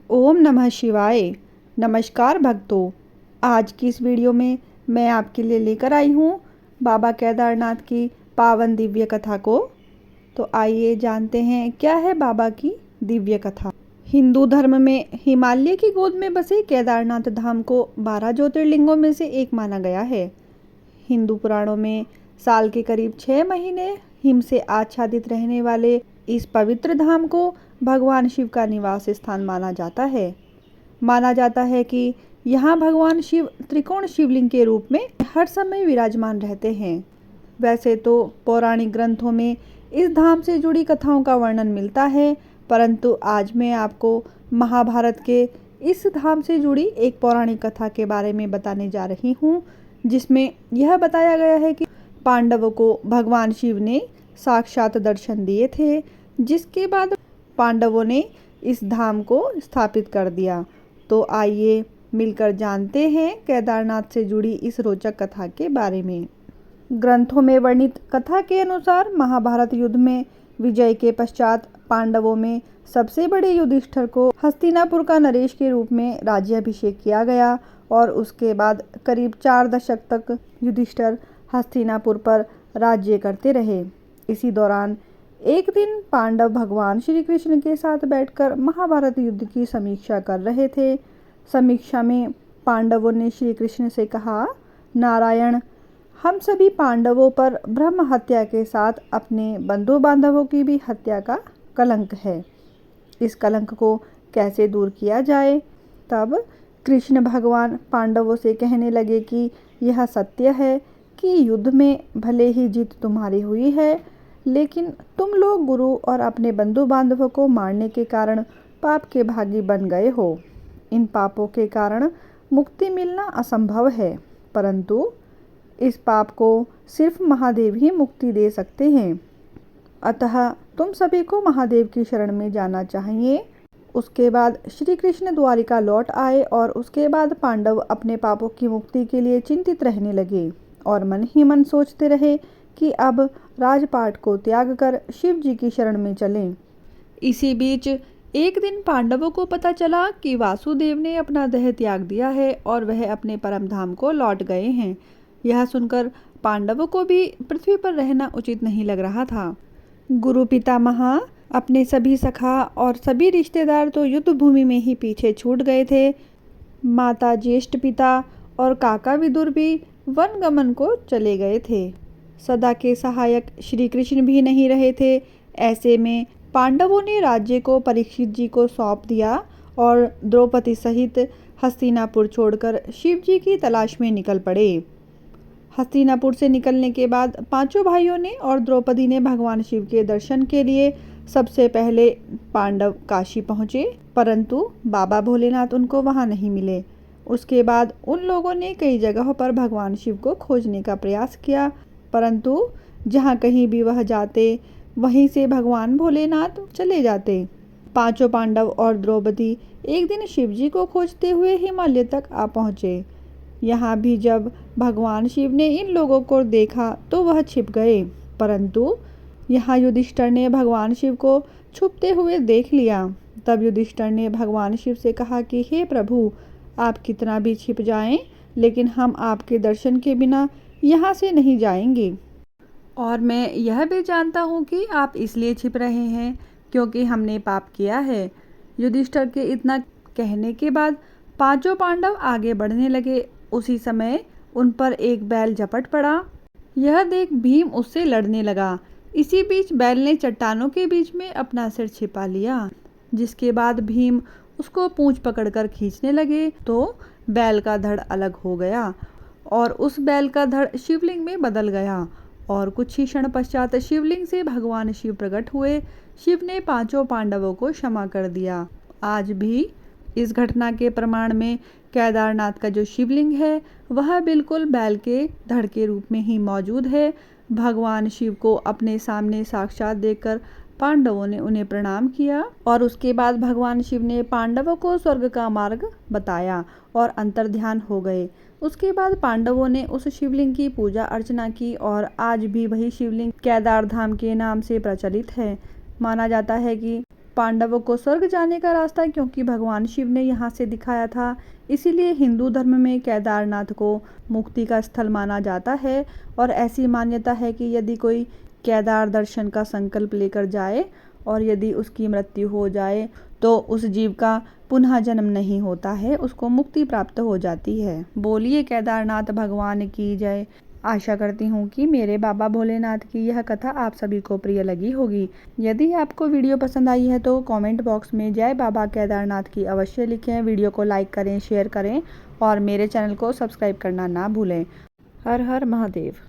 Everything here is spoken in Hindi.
ओम नमः शिवाय। नमस्कार भक्तों, आज की इस वीडियो में मैं आपके लिए लेकर आई हूँ बाबा केदारनाथ की पावन दिव्य कथा को। तो आइए जानते हैं क्या है बाबा की दिव्य कथा। हिंदू धर्म में हिमालय की गोद में बसे केदारनाथ धाम को 12 ज्योतिर्लिंगों में से एक माना गया है। हिंदू पुराणों में साल के करीब 6 महीने हिम से आच्छादित रहने वाले इस पवित्र धाम को भगवान शिव का निवास स्थान माना जाता है। माना जाता है कि यहाँ भगवान शिव त्रिकोण शिवलिंग के रूप में हर समय विराजमान रहते हैं। वैसे तो पौराणिक ग्रंथों में इस धाम से जुड़ी कथाओं का वर्णन मिलता है, परंतु आज मैं आपको महाभारत के इस धाम से जुड़ी एक पौराणिक कथा के बारे में बताने जा रही हूँ, जिसमें यह बताया गया है कि पांडवों को भगवान शिव ने साक्षात दर्शन दिए थे, जिसके बाद पांडवों ने इस धाम को स्थापित कर दिया। तो आइए मिलकर जानते हैं केदारनाथ से जुड़ी इस रोचक कथा के बारे में। ग्रंथों में वर्णित कथा के अनुसार महाभारत युद्ध में विजय के पश्चात पांडवों में सबसे बड़े युधिष्ठिर को हस्तिनापुर का नरेश के रूप में राज्याभिषेक किया गया और उसके बाद करीब 4 दशक तक युधिष्ठिर हस्तिनापुर पर राज्य करते रहे। इसी दौरान एक दिन पांडव भगवान श्री कृष्ण के साथ बैठकर महाभारत युद्ध की समीक्षा कर रहे थे। समीक्षा में पांडवों ने श्री कृष्ण से कहा, नारायण, हम सभी पांडवों पर ब्रह्म हत्या के साथ अपने बंधु बांधवों की भी हत्या का कलंक है। इस कलंक को कैसे दूर किया जाए? तब कृष्ण भगवान पांडवों से कहने लगे कि यह सत्य है कि युद्ध में भले ही जीत तुम्हारी हुई है, लेकिन तुम लोग गुरु और अपने बंधु बांधवों को मारने के कारण पाप के भागी बन गए हो। इन पापों के कारण मुक्ति मिलना असंभव है, परंतु इस पाप को सिर्फ महादेव ही मुक्ति दे सकते हैं। अतः तुम सभी को महादेव की शरण में जाना चाहिए। उसके बाद श्री कृष्ण द्वारिका लौट आए और उसके बाद पांडव अपने पापों की मुक्ति के लिए चिंतित रहने लगे और मन ही मन सोचते रहे कि अब राजपाट को त्याग कर शिव जी की शरण में चलें। इसी बीच एक दिन पांडवों को पता चला कि वासुदेव ने अपना देह त्याग दिया है और वह अपने परम धाम को लौट गए हैं। यह सुनकर पांडवों को भी पृथ्वी पर रहना उचित नहीं लग रहा था। गुरु पितामह, अपने सभी सखा और सभी रिश्तेदार तो युद्ध भूमि में ही पीछे छूट गए थे। माता, ज्येष्ठ पिता और काका विदुर भी वन गमन को चले गए थे। सदा के सहायक श्री कृष्ण भी नहीं रहे थे। ऐसे में पांडवों ने राज्य को परीक्षित जी को सौंप दिया और द्रौपदी सहित हस्तिनापुर छोड़कर शिव जी की तलाश में निकल पड़े। हस्तिनापुर से निकलने के बाद पांचों भाइयों ने और द्रौपदी ने भगवान शिव के दर्शन के लिए सबसे पहले पांडव काशी पहुँचे, परंतु बाबा भोलेनाथ उनको वहाँ नहीं मिले। उसके बाद उन लोगों ने कई जगहों पर भगवान शिव को खोजने का प्रयास किया, परंतु जहाँ कहीं भी वह जाते वहीं से भगवान भोलेनाथ चले जाते। पांचों पांडव और द्रौपदी एक दिन शिव जी को खोजते हुए हिमालय तक आ पहुँचे। यहाँ भी जब भगवान शिव ने इन लोगों को देखा तो वह छिप गए, परंतु यहाँ युधिष्ठिर ने भगवान शिव को छुपते हुए देख लिया। तब युधिष्ठिर ने भगवान शिव से कहा कि हे प्रभु, आप कितना भी छिप जाएं, लेकिन हम आपके दर्शन के बिना यहाँ से नहीं जाएंगे। और मैं यह भी जानता हूँ कि आप इसलिए छिप रहे हैं क्योंकि हमने पाप किया है। युधिष्ठिर के इतना कहने के बाद पांचों पांडव आगे बढ़ने लगे। उसी समय उन पर एक बैल झपट पड़ा। यह देख भीम उससे लड़ने लगा। इसी बीच बैल ने चट्टानों के बीच में अपना सिर छिपा लिया, जिसके बाद भीम उसको पूंछ पकड़कर खींचने लगे तो बैल का धड़ अलग हो गया और उस बैल का धड़ शिवलिंग में बदल गया और कुछ ही क्षण पश्चात शिवलिंग से भगवान शिव प्रकट हुए। शिव ने पांचों पांडवों को क्षमा कर दिया। आज भी इस घटना के प्रमाण में केदारनाथ का जो शिवलिंग है वह बिल्कुल बैल के धड़ के रूप में ही मौजूद है। भगवान शिव को अपने सामने साक्षात देखकर पांडवों ने उन्हें प्रणाम किया और उसके बाद भगवान शिव ने पांडवों को स्वर्ग का मार्ग बताया और अंतर्ध्यान हो गए। उसके बाद पांडवों ने उस शिवलिंग की पूजा अर्चना की और आज भी वही शिवलिंग केदार धाम के नाम से प्रचलित है। माना जाता है कि पांडवों को स्वर्ग जाने का रास्ता, क्योंकि भगवान शिव ने यहाँ से दिखाया था। इसीलिए हिंदू धर्म में केदारनाथ को मुक्ति का स्थल माना जाता है। और ऐसी मान्यता है कि यदि कोई केदार दर्शन का संकल्प लेकर जाए और यदि उसकी मृत्यु हो जाए तो उस जीव का पुनः जन्म नहीं होता है, उसको मुक्ति प्राप्त हो जाती है। बोलिए केदारनाथ भगवान की जय। आशा करती हूँ कि मेरे बाबा भोलेनाथ की यह कथा आप सभी को प्रिय लगी होगी। यदि आपको वीडियो पसंद आई है तो कमेंट बॉक्स में जय बाबा केदारनाथ की अवश्य लिखें। वीडियो को लाइक करें, शेयर करें और मेरे चैनल को सब्सक्राइब करना ना भूलें। हर हर महादेव।